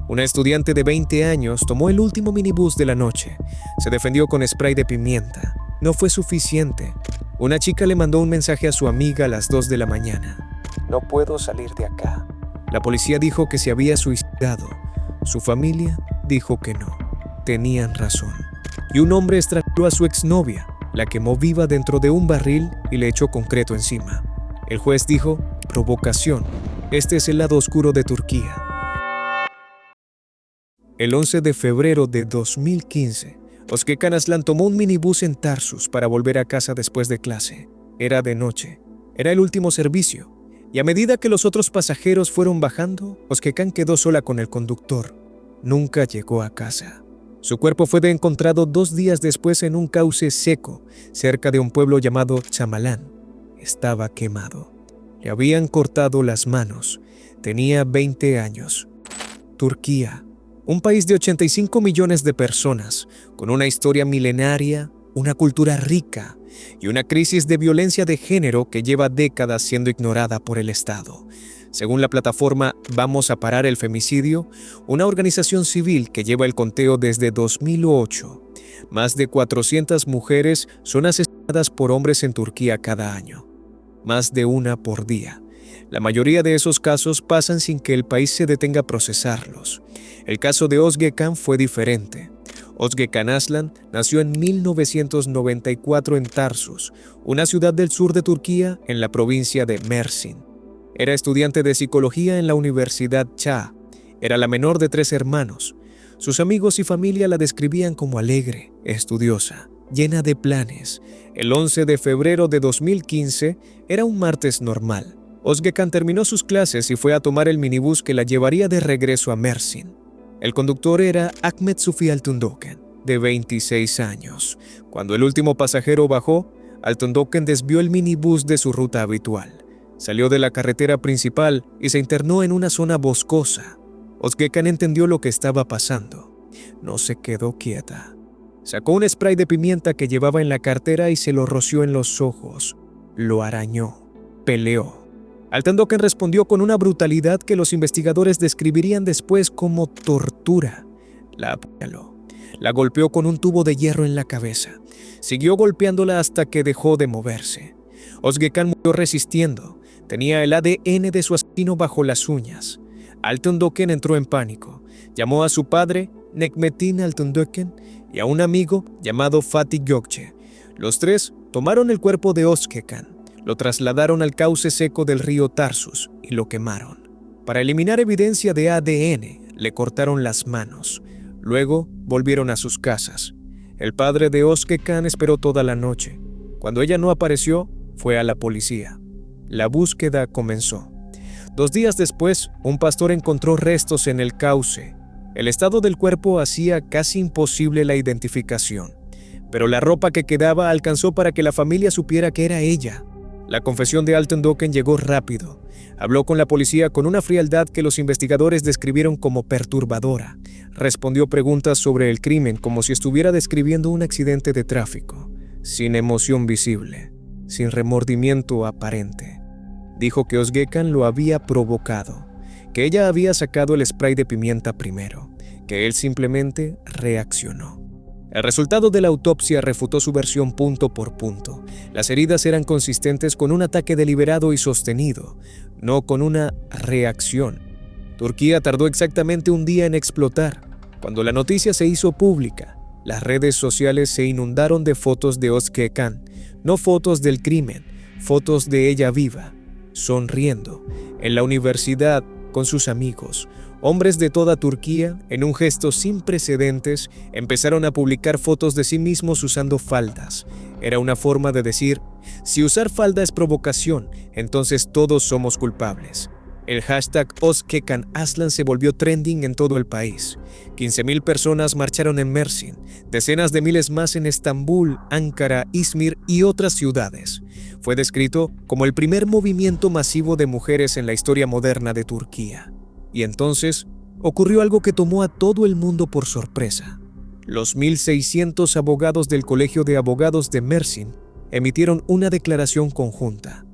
Una estudiante de 20 años tomó el último minibús de la noche. Se defendió con spray de pimienta. No fue suficiente. Una chica le mandó un mensaje a su amiga a las 2 de la mañana. No puedo salir de acá. La policía dijo que se había suicidado. Su familia dijo que no. Tenían razón. Y un hombre estranguló a su exnovia, la quemó viva dentro de un barril y le echó concreto encima. El juez dijo, provocación. Este es el lado oscuro de Turquía. El 11 de febrero de 2015, Özgecan Aslan tomó un minibús en Tarsus para volver a casa después de clase. Era de noche. Era el último servicio. Y a medida que los otros pasajeros fueron bajando, Özgecan quedó sola con el conductor. Nunca llegó a casa. Su cuerpo fue encontrado 2 días después en un cauce seco, cerca de un pueblo llamado Chamalán. Estaba quemado. Le habían cortado las manos. Tenía 20 años. Turquía. Un país de 85 millones de personas, con una historia milenaria, una cultura rica y una crisis de violencia de género que lleva décadas siendo ignorada por el Estado. Según la plataforma Vamos a Parar el Femicidio, una organización civil que lleva el conteo desde 2008, más de 400 mujeres son asesinadas por hombres en Turquía cada año, más de una por día. La mayoría de esos casos pasan sin que el país se detenga a procesarlos. El caso de Özgecan fue diferente. Özgecan Aslan nació en 1994 en Tarsus, una ciudad del sur de Turquía en la provincia de Mersin. Era estudiante de psicología en la Universidad Çağ. Era la menor de 3 hermanos. Sus amigos y familia la describían como alegre, estudiosa, llena de planes. El 11 de febrero de 2015 era un martes normal. Özgecan terminó sus clases y fue a tomar el minibús que la llevaría de regreso a Mersin. El conductor era Ahmet Sufi Altındoğan, de 26 años. Cuando el último pasajero bajó, Altındoğan desvió el minibús de su ruta habitual. Salió de la carretera principal y se internó en una zona boscosa. Özgecan entendió lo que estaba pasando. No se quedó quieta. Sacó un spray de pimienta que llevaba en la cartera y se lo roció en los ojos. Lo arañó. Peleó. Altındoğan respondió con una brutalidad que los investigadores describirían después como tortura. La apuñaló. La golpeó con un tubo de hierro en la cabeza. Siguió golpeándola hasta que dejó de moverse. Özgecan murió resistiendo. Tenía el ADN de su asesino bajo las uñas. Altındoğan entró en pánico. Llamó a su padre, Necmettin Altındoğan, y a un amigo llamado Fatih Gökçe. Los 3 tomaron el cuerpo de Özgecan. Lo trasladaron al cauce seco del río Tarsus y lo quemaron. Para eliminar evidencia de ADN, le cortaron las manos. Luego volvieron a sus casas. El padre de Özgecan esperó toda la noche. Cuando ella no apareció, fue a la policía. La búsqueda comenzó. 2 días después, un pastor encontró restos en el cauce. El estado del cuerpo hacía casi imposible la identificación, pero la ropa que quedaba alcanzó para que la familia supiera que era ella. La confesión de Altındoğan llegó rápido. Habló con la policía con una frialdad que los investigadores describieron como perturbadora. Respondió preguntas sobre el crimen como si estuviera describiendo un accidente de tráfico, sin emoción visible, sin remordimiento aparente. Dijo que Özgecan lo había provocado, que ella había sacado el spray de pimienta primero, que él simplemente reaccionó. El resultado de la autopsia refutó su versión punto por punto. Las heridas eran consistentes con un ataque deliberado y sostenido, no con una reacción. Turquía tardó exactamente un día en explotar. Cuando la noticia se hizo pública, las redes sociales se inundaron de fotos de Özgecan, no fotos del crimen, fotos de ella viva, sonriendo, en la universidad, con sus amigos. Hombres de toda Turquía, en un gesto sin precedentes, empezaron a publicar fotos de sí mismos usando faldas. Era una forma de decir, si usar falda es provocación, entonces todos somos culpables. El hashtag Özgecan Aslan se volvió trending en todo el país. 15.000 personas marcharon en Mersin, decenas de miles más en Estambul, Ankara, Izmir y otras ciudades. Fue descrito como el primer movimiento masivo de mujeres en la historia moderna de Turquía. Y entonces ocurrió algo que tomó a todo el mundo por sorpresa. Los 1.600 abogados del Colegio de Abogados de Mersin emitieron una declaración conjunta.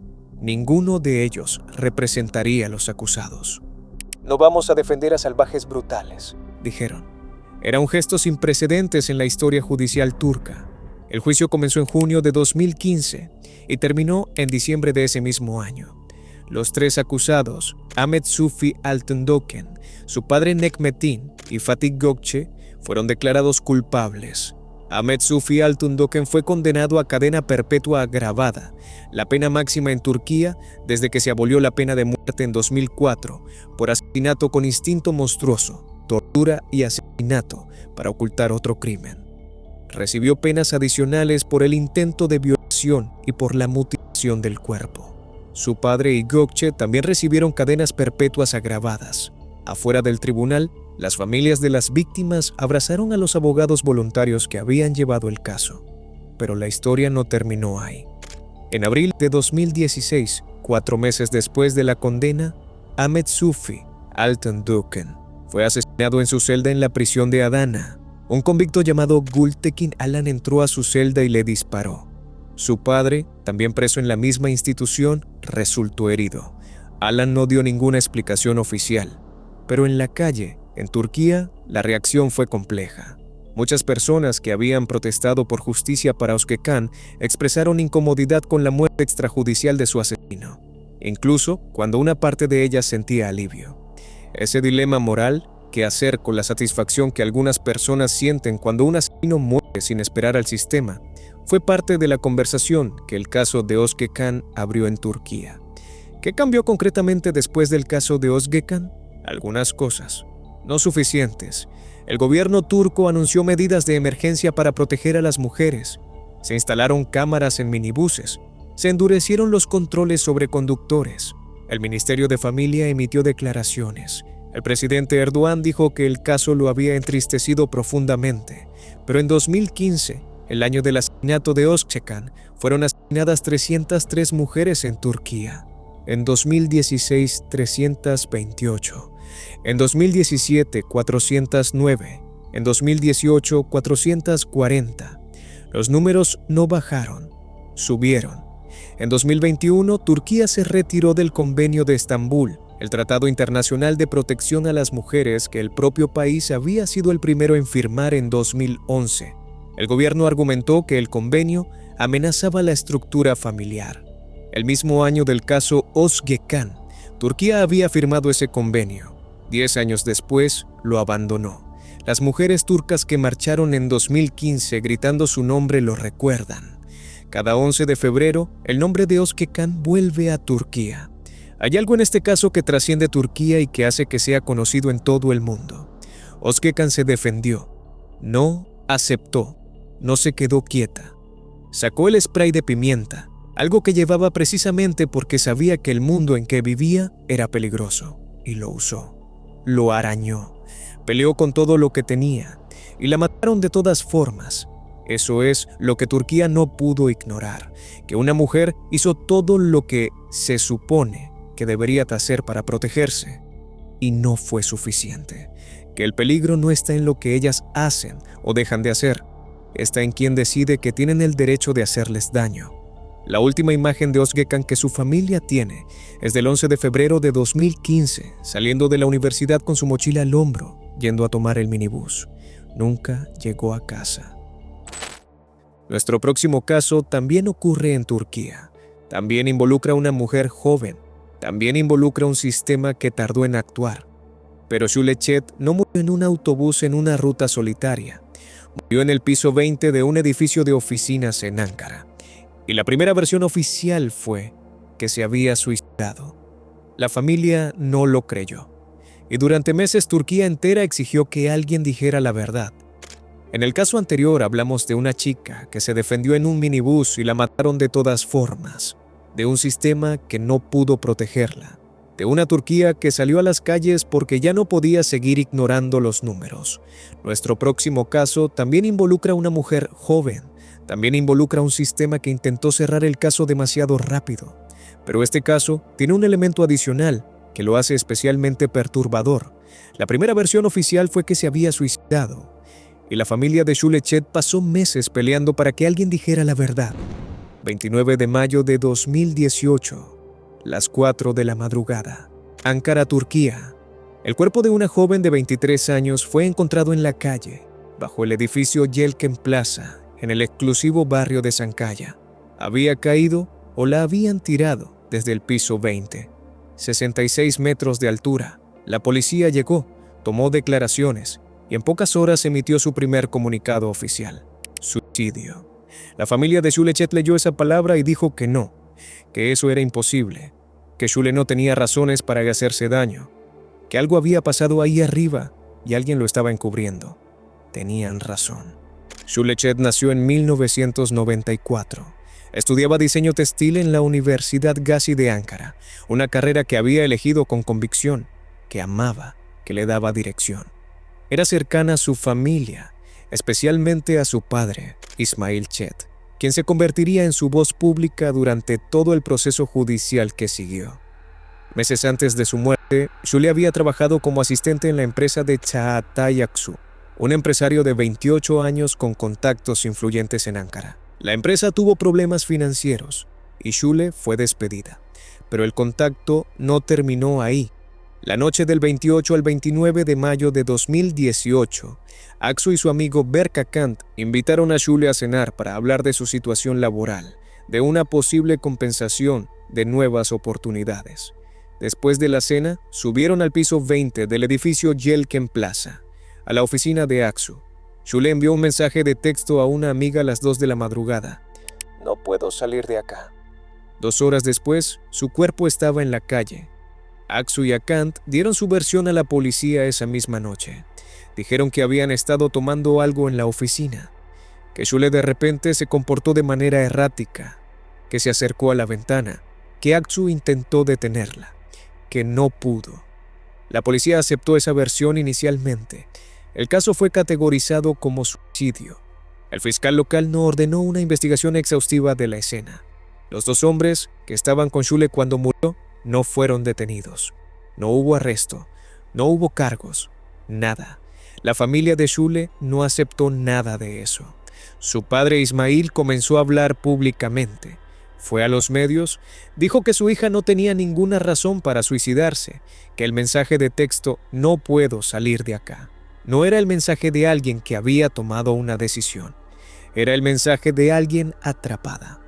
Ninguno de ellos representaría a los acusados. No vamos a defender a salvajes brutales, dijeron. Era un gesto sin precedentes en la historia judicial turca. El juicio comenzó en junio de 2015 y terminó en diciembre de ese mismo año. Los tres acusados, Ahmet Sufi Altındoğan, su padre Necmettin y Fatih Gökçe, fueron declarados culpables. Ahmet Sufi Altındoğan fue condenado a cadena perpetua agravada, la pena máxima en Turquía desde que se abolió la pena de muerte en 2004 por asesinato con instinto monstruoso, tortura y asesinato para ocultar otro crimen. Recibió penas adicionales por el intento de violación y por la mutilación del cuerpo. Su padre y Gökçe también recibieron cadenas perpetuas agravadas. Afuera del tribunal, las familias de las víctimas abrazaron a los abogados voluntarios que habían llevado el caso. Pero la historia no terminó ahí. En abril de 2016, 4 meses después de la condena, Ahmet Sufi Altındoğan fue asesinado en su celda en la prisión de Adana. Un convicto llamado Gültekin Alan entró a su celda y le disparó. Su padre, también preso en la misma institución, resultó herido. Alan no dio ninguna explicación oficial, pero en la calle, en Turquía, la reacción fue compleja. Muchas personas que habían protestado por justicia para Özgecan expresaron incomodidad con la muerte extrajudicial de su asesino, incluso cuando una parte de ellas sentía alivio. Ese dilema moral, ¿qué hacer con la satisfacción que algunas personas sienten cuando un asesino muere sin esperar al sistema?, fue parte de la conversación que el caso de Özgecan abrió en Turquía. ¿Qué cambió concretamente después del caso de Özgecan? Algunas cosas, no suficientes. El gobierno turco anunció medidas de emergencia para proteger a las mujeres. Se instalaron cámaras en minibuses. Se endurecieron los controles sobre conductores. El Ministerio de Familia emitió declaraciones. El presidente Erdogan dijo que el caso lo había entristecido profundamente. Pero en 2015, el año del asesinato de Özgecan, fueron asesinadas 303 mujeres en Turquía. En 2016, 328. En 2017, 409. En 2018, 440. Los números no bajaron, subieron. En 2021, Turquía se retiró del Convenio de Estambul, el Tratado Internacional de Protección a las Mujeres que el propio país había sido el primero en firmar en 2011. El gobierno argumentó que el convenio amenazaba la estructura familiar. El mismo año del caso Özgecan, Turquía había firmado ese convenio. 10 años después, lo abandonó. Las mujeres turcas que marcharon en 2015 gritando su nombre lo recuerdan. Cada 11 de febrero, el nombre de Özgecan vuelve a Turquía. Hay algo en este caso que trasciende Turquía y que hace que sea conocido en todo el mundo. Özgecan se defendió, no aceptó, no se quedó quieta. Sacó el spray de pimienta, algo que llevaba precisamente porque sabía que el mundo en que vivía era peligroso, y lo usó. Lo arañó, peleó con todo lo que tenía, y la mataron de todas formas. Eso es lo que Turquía no pudo ignorar, que una mujer hizo todo lo que se supone que debería hacer para protegerse, y no fue suficiente. Que el peligro no está en lo que ellas hacen o dejan de hacer, está en quien decide que tienen el derecho de hacerles daño. La última imagen de Özgecan que su familia tiene es del 11 de febrero de 2015, saliendo de la universidad con su mochila al hombro, yendo a tomar el minibús. Nunca llegó a casa. Nuestro próximo caso también ocurre en Turquía. También involucra a una mujer joven. También involucra un sistema que tardó en actuar. Pero Şule Çet no murió en un autobús en una ruta solitaria. Murió en el piso 20 de un edificio de oficinas en Ankara. Y la primera versión oficial fue que se había suicidado. La familia no lo creyó. Y durante meses Turquía entera exigió que alguien dijera la verdad. En el caso anterior hablamos de una chica que se defendió en un minibús y la mataron de todas formas. De un sistema que no pudo protegerla. De una Turquía que salió a las calles porque ya no podía seguir ignorando los números. Nuestro próximo caso también involucra a una mujer joven. También involucra un sistema que intentó cerrar el caso demasiado rápido. Pero este caso tiene un elemento adicional que lo hace especialmente perturbador. La primera versión oficial fue que se había suicidado. Y la familia de Şule Çet pasó meses peleando para que alguien dijera la verdad. 29 de mayo de 2018, las 4 de la madrugada, Ankara, Turquía. El cuerpo de una joven de 23 años fue encontrado en la calle, bajo el edificio Yelken Plaza, en el exclusivo barrio de Sankaya. Había caído o la habían tirado desde el piso 20, 66 metros de altura. La policía llegó, tomó declaraciones y en pocas horas emitió su primer comunicado oficial: suicidio. La familia de Shule Chet leyó esa palabra y dijo que no, que eso era imposible, que Shule no tenía razones para hacerse daño, que algo había pasado ahí arriba y alguien lo estaba encubriendo. Tenían razón. Shule Chet nació en 1994. Estudiaba diseño textil en la Universidad Gazi de Ankara, una carrera que había elegido con convicción, que amaba, que le daba dirección. Era cercana a su familia, especialmente a su padre, Ismail Chet, quien se convertiría en su voz pública durante todo el proceso judicial que siguió. Meses antes de su muerte, Shule había trabajado como asistente en la empresa de Çağatay Aksu, un empresario de 28 años con contactos influyentes en Ankara. La empresa tuvo problemas financieros y Shule fue despedida, pero el contacto no terminó ahí. La noche del 28 al 29 de mayo de 2018, Aksu y su amigo Berk Akant invitaron a Shule a cenar para hablar de su situación laboral, de una posible compensación, de nuevas oportunidades. Después de la cena, subieron al piso 20 del edificio Yelken Plaza, a la oficina de Aksu. Shule envió un mensaje de texto a una amiga a las 2 de la madrugada. No puedo salir de acá. 2 horas después, su cuerpo estaba en la calle. Aksu y Akant dieron su versión a la policía esa misma noche. Dijeron que habían estado tomando algo en la oficina, que Shule de repente se comportó de manera errática, que se acercó a la ventana, que Aksu intentó detenerla, que no pudo. La policía aceptó esa versión inicialmente. El caso fue categorizado como suicidio. El fiscal local no ordenó una investigación exhaustiva de la escena. Los 2 hombres que estaban con Shule cuando murió no fueron detenidos. No hubo arresto, no hubo cargos, nada. La familia de Shule no aceptó nada de eso. Su padre Ismail comenzó a hablar públicamente. Fue a los medios, dijo que su hija no tenía ninguna razón para suicidarse, que el mensaje de texto "no puedo salir de acá" no era el mensaje de alguien que había tomado una decisión, era el mensaje de alguien atrapada.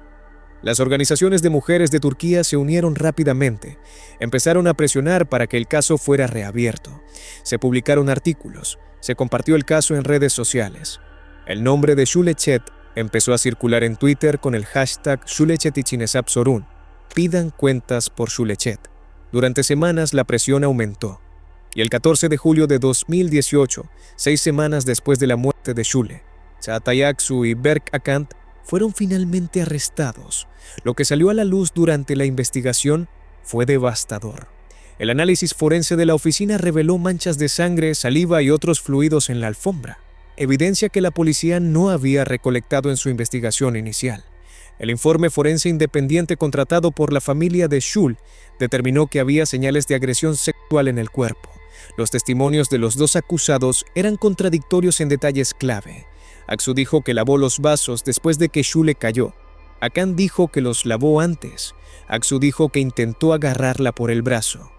Las organizaciones de mujeres de Turquía se unieron rápidamente, empezaron a presionar para que el caso fuera reabierto. Se publicaron artículos, se compartió el caso en redes sociales. El nombre de Shule Chet empezó a circular en Twitter con el hashtag Shule Chet için hesap sorun. Pidan cuentas por Shule Chet. Durante semanas la presión aumentó. Y el 14 de julio de 2018, 6 semanas después de la muerte de Shule, Çağatay Aksu y Berk Akant fueron finalmente arrestados. Lo que salió a la luz durante la investigación fue devastador. El análisis forense de la oficina reveló manchas de sangre, saliva y otros fluidos en la alfombra, evidencia que la policía no había recolectado en su investigación inicial. El informe forense independiente contratado por la familia de Shule determinó que había señales de agresión sexual en el cuerpo. Los testimonios de los 2 acusados eran contradictorios en detalles clave. Aksu dijo que lavó los vasos después de que Shule cayó. Akant dijo que los lavó antes. Aksu dijo que intentó agarrarla por el brazo.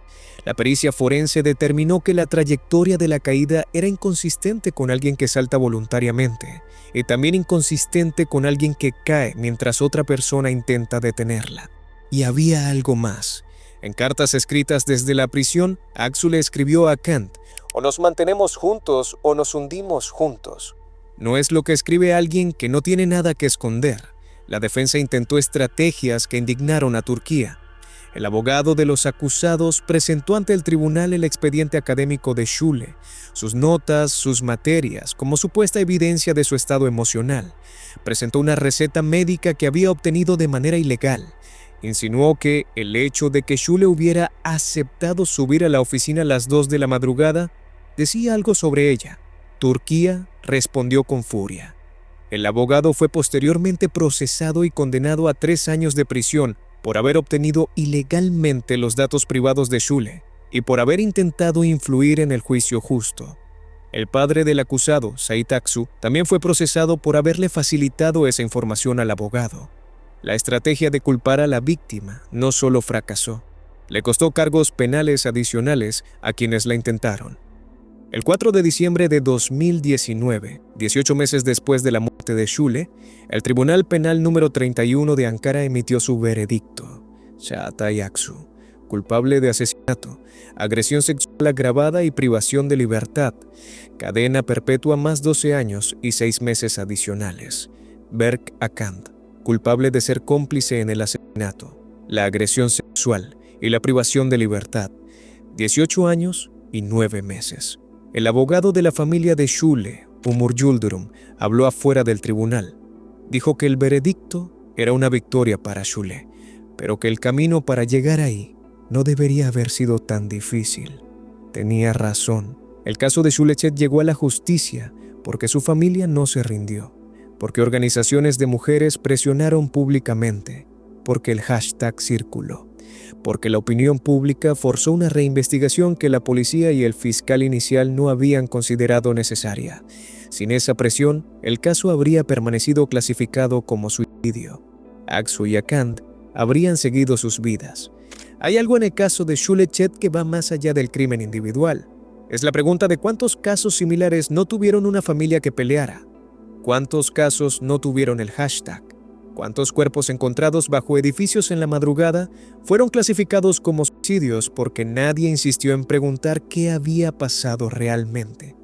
La pericia forense determinó que la trayectoria de la caída era inconsistente con alguien que salta voluntariamente y también inconsistente con alguien que cae mientras otra persona intenta detenerla. Y había algo más. En cartas escritas desde la prisión, Aksu le escribió a Akant: o nos mantenemos juntos o nos hundimos juntos. No es lo que escribe alguien que no tiene nada que esconder. La defensa intentó estrategias que indignaron a Turquía. El abogado de los acusados presentó ante el tribunal el expediente académico de Shule, sus notas, sus materias, como supuesta evidencia de su estado emocional. Presentó una receta médica que había obtenido de manera ilegal. Insinuó que el hecho de que Shule hubiera aceptado subir a la oficina a las 2 de la madrugada decía algo sobre ella. Turquía respondió con furia. El abogado fue posteriormente procesado y condenado a 3 años de prisión por haber obtenido ilegalmente los datos privados de Shule y por haber intentado influir en el juicio justo. El padre del acusado, Sait Aksu, también fue procesado por haberle facilitado esa información al abogado. La estrategia de culpar a la víctima no solo fracasó, le costó cargos penales adicionales a quienes la intentaron. El 4 de diciembre de 2019, 18 meses después de la muerte de Şule, el Tribunal Penal número 31 de Ankara emitió su veredicto. Çağatay Aksu, culpable de asesinato, agresión sexual agravada y privación de libertad, cadena perpetua más 12 años y 6 meses adicionales. Berk Akand, culpable de ser cómplice en el asesinato, la agresión sexual y la privación de libertad, 18 años y 9 meses. El abogado de la familia de Şule, Umur Yildirim, habló afuera del tribunal. Dijo que el veredicto era una victoria para Şule, pero que el camino para llegar ahí no debería haber sido tan difícil. Tenía razón. El caso de Şule Çet llegó a la justicia porque su familia no se rindió, porque organizaciones de mujeres presionaron públicamente, porque el hashtag circuló, porque la opinión pública forzó una reinvestigación que la policía y el fiscal inicial no habían considerado necesaria. Sin esa presión, el caso habría permanecido clasificado como suicidio. Aksu y Akand habrían seguido sus vidas. Hay algo en el caso de Şule Çet que va más allá del crimen individual. Es la pregunta de cuántos casos similares no tuvieron una familia que peleara. ¿Cuántos casos no tuvieron el hashtag? ¿Cuántos cuerpos encontrados bajo edificios en la madrugada fueron clasificados como suicidios porque nadie insistió en preguntar qué había pasado realmente?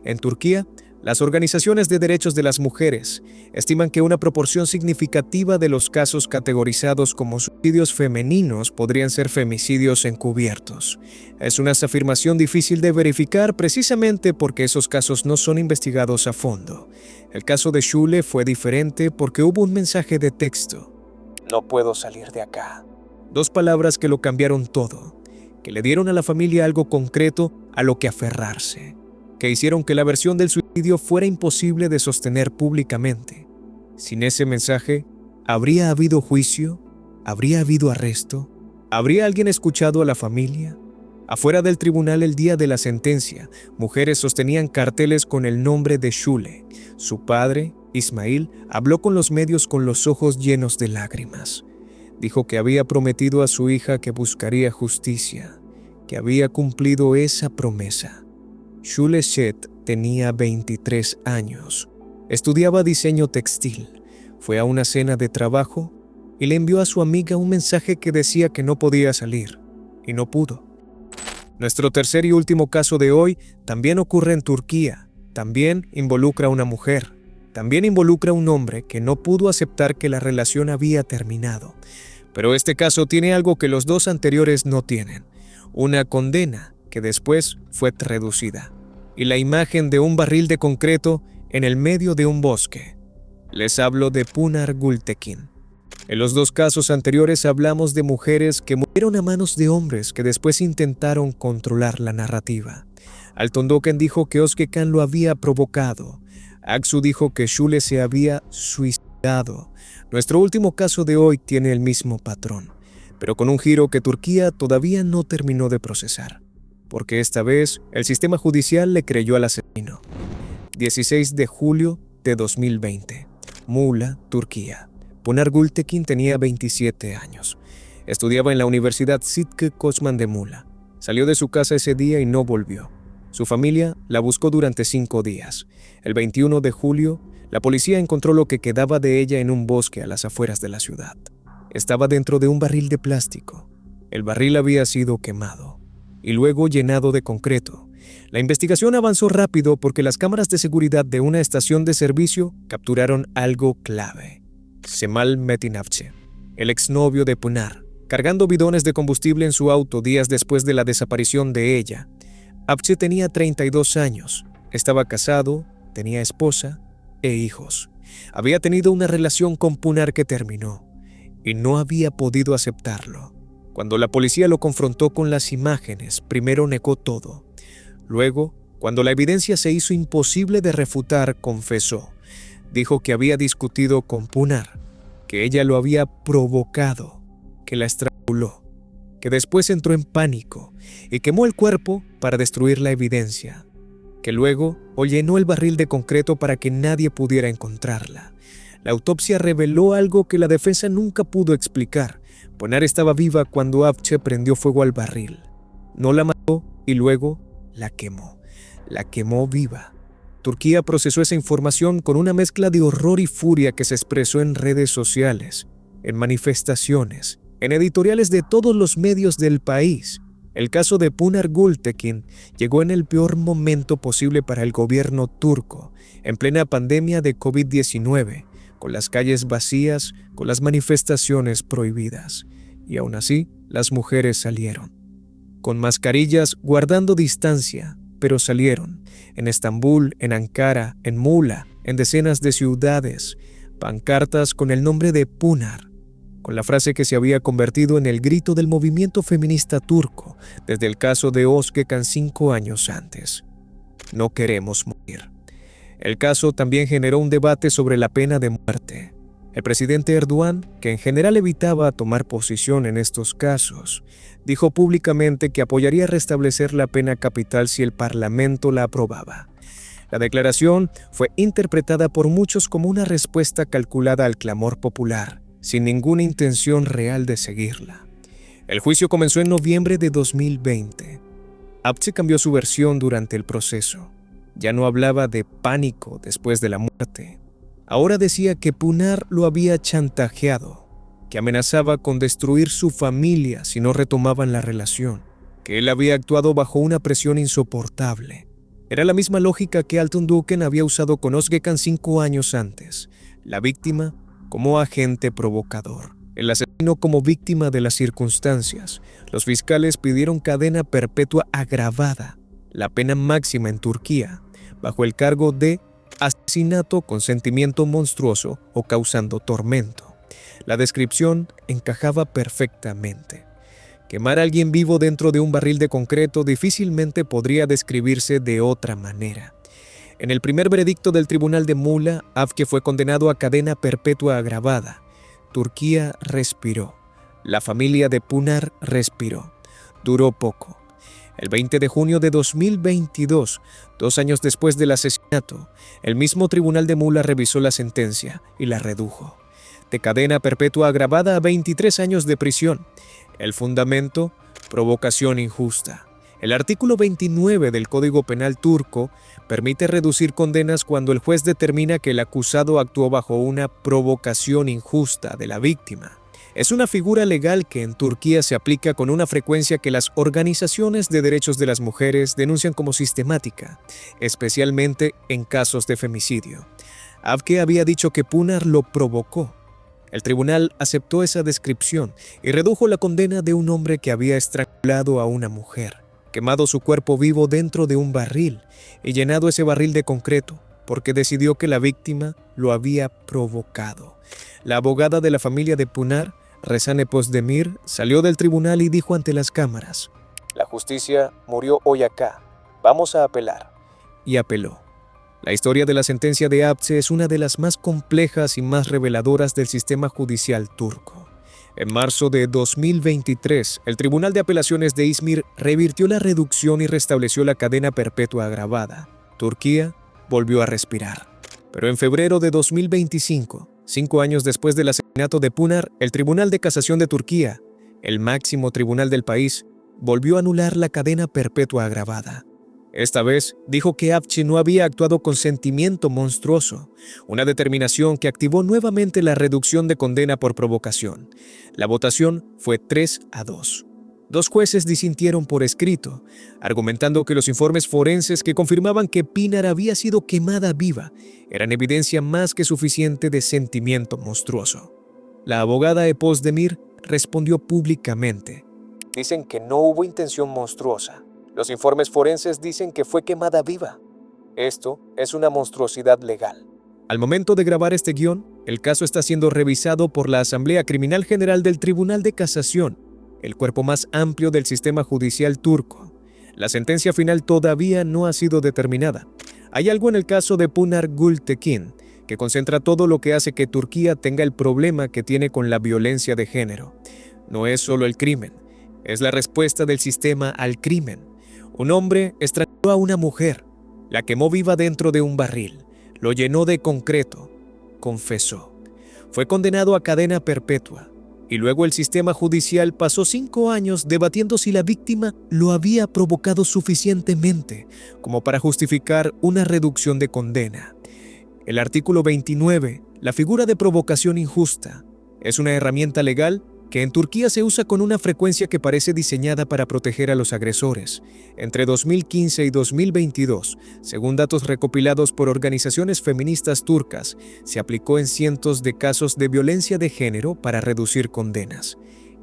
En Turquía, las organizaciones de derechos de las mujeres estiman que una proporción significativa de los casos categorizados como suicidios femeninos podrían ser femicidios encubiertos. Es una afirmación difícil de verificar precisamente porque esos casos no son investigados a fondo. El caso de Şule fue diferente porque hubo un mensaje de texto. No puedo salir de acá. 2 palabras que lo cambiaron todo, que le dieron a la familia algo concreto a lo que aferrarse, que hicieron que la versión del suicidio fuera imposible de sostener públicamente. Sin ese mensaje, ¿habría habido juicio? ¿Habría habido arresto? ¿Habría alguien escuchado a la familia? Afuera del tribunal el día de la sentencia, mujeres sostenían carteles con el nombre de Şule. Su padre, Ismail, habló con los medios con los ojos llenos de lágrimas. Dijo que había prometido a su hija que buscaría justicia, que había cumplido esa promesa. Şule Çet tenía 23 años. Estudiaba diseño textil. Fue a una cena de trabajo y le envió a su amiga un mensaje que decía que no podía salir, y no pudo. Nuestro tercer y último caso de hoy también ocurre en Turquía. También involucra a una mujer. También involucra a un hombre que no pudo aceptar que la relación había terminado. Pero este caso tiene algo que los 2 anteriores no tienen: una condena que después fue reducida, y la imagen de un barril de concreto en el medio de un bosque. Les hablo de Pınar Gültekin. En los 2 casos anteriores hablamos de mujeres que murieron a manos de hombres que después intentaron controlar la narrativa. Altondoken dijo que Özgecan lo había provocado. Aksu dijo que Şule se había suicidado. Nuestro último caso de hoy tiene el mismo patrón, pero con un giro que Turquía todavía no terminó de procesar, porque esta vez el sistema judicial le creyó al asesino. 16 de julio de 2020, Muğla, Turquía. Pınar Gültekin tenía 27 años. Estudiaba en la Universidad Sıtkı Koçman de Muğla. Salió de su casa ese día y no volvió. Su familia la buscó durante 5 días. El 21 de julio, la policía encontró lo que quedaba de ella en un bosque a las afueras de la ciudad. Estaba dentro de un barril de plástico. El barril había sido quemado y luego llenado de concreto. La investigación avanzó rápido porque las cámaras de seguridad de una estación de servicio capturaron algo clave. Cemal Metinavce, el exnovio de Pınar, cargando bidones de combustible en su auto días después de la desaparición de ella. Avce tenía 32 años, estaba casado, tenía esposa e hijos. Había tenido una relación con Pınar que terminó y no había podido aceptarlo. Cuando la policía lo confrontó con las imágenes, primero negó todo. Luego, cuando la evidencia se hizo imposible de refutar, confesó. Dijo que había discutido con Pınar, que ella lo había provocado, que la estranguló, que después entró en pánico y quemó el cuerpo para destruir la evidencia, que luego llenó el barril de concreto para que nadie pudiera encontrarla. La autopsia reveló algo que la defensa nunca pudo explicar, Pınar estaba viva cuando Avcı prendió fuego al barril. No la mató y luego la quemó. La quemó viva. Turquía procesó esa información con una mezcla de horror y furia que se expresó en redes sociales, en manifestaciones, en editoriales de todos los medios del país. El caso de Pınar Gültekin llegó en el peor momento posible para el gobierno turco, en plena pandemia de COVID-19, con las calles vacías, con las manifestaciones prohibidas. Y aún así, las mujeres salieron. Con mascarillas, guardando distancia, pero salieron. En Estambul, en Ankara, en Muğla, en decenas de ciudades, pancartas con el nombre de Pınar, con la frase que se había convertido en el grito del movimiento feminista turco desde el caso de Özgecan 5 años antes. No queremos morir. El caso también generó un debate sobre la pena de muerte. El presidente Erdoğan, que en general evitaba tomar posición en estos casos, dijo públicamente que apoyaría restablecer la pena capital si el Parlamento la aprobaba. La declaración fue interpretada por muchos como una respuesta calculada al clamor popular, sin ninguna intención real de seguirla. El juicio comenzó en noviembre de 2020. Avcı cambió su versión durante el proceso. Ya no hablaba de pánico después de la muerte. Ahora decía que Pınar lo había chantajeado, que amenazaba con destruir su familia si no retomaban la relación, que él había actuado bajo una presión insoportable. Era la misma lógica que Altun Duken había usado con Özgecan 5 años antes, la víctima como agente provocador, el asesino como víctima de las circunstancias. Los fiscales pidieron cadena perpetua agravada, la pena máxima en Turquía, bajo el cargo de asesinato con sentimiento monstruoso o causando tormento. La descripción encajaba perfectamente. Quemar a alguien vivo dentro de un barril de concreto difícilmente podría describirse de otra manera. En el primer veredicto del tribunal de Muğla, Avcı fue condenado a cadena perpetua agravada. Turquía respiró. La familia de Pınar respiró. Duró poco. El 20 de junio de 2022, 2 años después del asesinato, el mismo tribunal de Muğla revisó la sentencia y la redujo. De cadena perpetua agravada a 23 años de prisión. El fundamento, provocación injusta. El artículo 29 del Código Penal turco permite reducir condenas cuando el juez determina que el acusado actuó bajo una provocación injusta de la víctima. Es una figura legal que en Turquía se aplica con una frecuencia que las organizaciones de derechos de las mujeres denuncian como sistemática, especialmente en casos de femicidio. Avcı había dicho que Pınar lo provocó. El tribunal aceptó esa descripción y redujo la condena de un hombre que había estrangulado a una mujer, quemado su cuerpo vivo dentro de un barril y llenado ese barril de concreto, porque decidió que la víctima lo había provocado. La abogada de la familia de Pınar, Rezane Pozdemir, salió del tribunal y dijo ante las cámaras: "La justicia murió hoy acá. Vamos a apelar." Y apeló. La historia de la sentencia de Avcı es una de las más complejas y más reveladoras del sistema judicial turco. En marzo de 2023, el Tribunal de Apelaciones de Izmir revirtió la reducción y restableció la cadena perpetua agravada. Turquía volvió a respirar. Pero en febrero de 2025, 5 años después del asesinato de Pınar, el Tribunal de Casación de Turquía, el máximo tribunal del país, volvió a anular la cadena perpetua agravada. Esta vez dijo que Avcı no había actuado con sentimiento monstruoso, una determinación que activó nuevamente la reducción de condena por provocación. La votación fue 3-2. 2 jueces disintieron por escrito, argumentando que los informes forenses que confirmaban que Pınar había sido quemada viva eran evidencia más que suficiente de sentimiento monstruoso. La abogada Pozdemir respondió públicamente: "Dicen que no hubo intención monstruosa. Los informes forenses dicen que fue quemada viva. Esto es una monstruosidad legal." Al momento de grabar este guión, el caso está siendo revisado por la Asamblea Criminal General del Tribunal de Casación, el cuerpo más amplio del sistema judicial turco. La sentencia final todavía no ha sido determinada. Hay algo en el caso de Pınar Gültekin que concentra todo lo que hace que Turquía tenga el problema que tiene con la violencia de género. No es solo el crimen, es la respuesta del sistema al crimen. Un hombre estranguló a una mujer, la quemó viva dentro de un barril, lo llenó de concreto, confesó. Fue condenado a cadena perpetua. Y luego el sistema judicial pasó 5 años debatiendo si la víctima lo había provocado suficientemente como para justificar una reducción de condena. El artículo 29, la figura de provocación injusta, es una herramienta legal que en Turquía se usa con una frecuencia que parece diseñada para proteger a los agresores. Entre 2015 y 2022, según datos recopilados por organizaciones feministas turcas, se aplicó en cientos de casos de violencia de género para reducir condenas.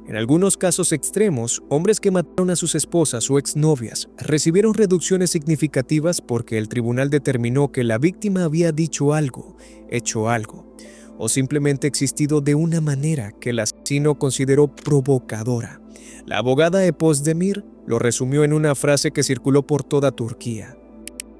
En algunos casos extremos, hombres que mataron a sus esposas o exnovias recibieron reducciones significativas porque el tribunal determinó que la víctima había dicho algo, hecho algo, o simplemente existido de una manera que el asesino consideró provocadora. La abogada Özdemir lo resumió en una frase que circuló por toda Turquía.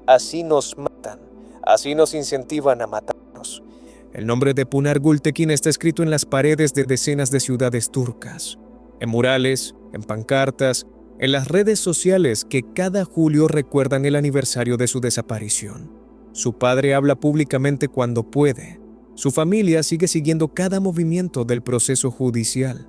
Así nos matan, así nos incentivan a matarnos. El nombre de Pınar Gültekin está escrito en las paredes de decenas de ciudades turcas, en murales, en pancartas, en las redes sociales que cada julio recuerdan el aniversario de su desaparición. Su padre habla públicamente cuando puede. Su familia sigue siguiendo cada movimiento del proceso judicial,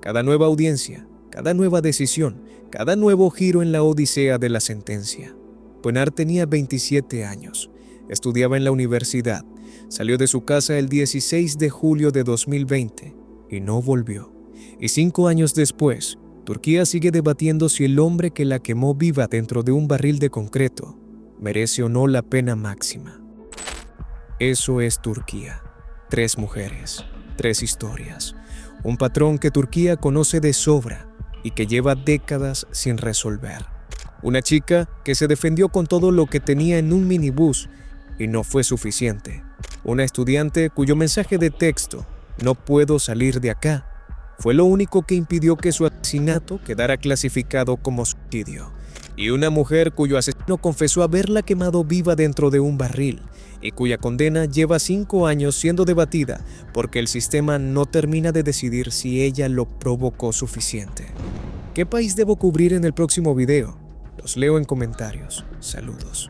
cada nueva audiencia, cada nueva decisión, cada nuevo giro en la odisea de la sentencia. Pınar tenía 27 años, estudiaba en la universidad, salió de su casa el 16 de julio de 2020 y no volvió. Y 5 años después, Turquía sigue debatiendo si el hombre que la quemó viva dentro de un barril de concreto merece o no la pena máxima. Eso es Turquía. 3 mujeres, 3 historias. Un patrón que Turquía conoce de sobra y que lleva décadas sin resolver. Una chica que se defendió con todo lo que tenía en un minibús y no fue suficiente. Una estudiante cuyo mensaje de texto, "No puedo salir de acá", fue lo único que impidió que su asesinato quedara clasificado como suicidio. Y una mujer cuyo asesino confesó haberla quemado viva dentro de un barril y cuya condena lleva 5 años siendo debatida porque el sistema no termina de decidir si ella lo provocó suficiente. ¿Qué país debo cubrir en el próximo video? Los leo en comentarios. Saludos.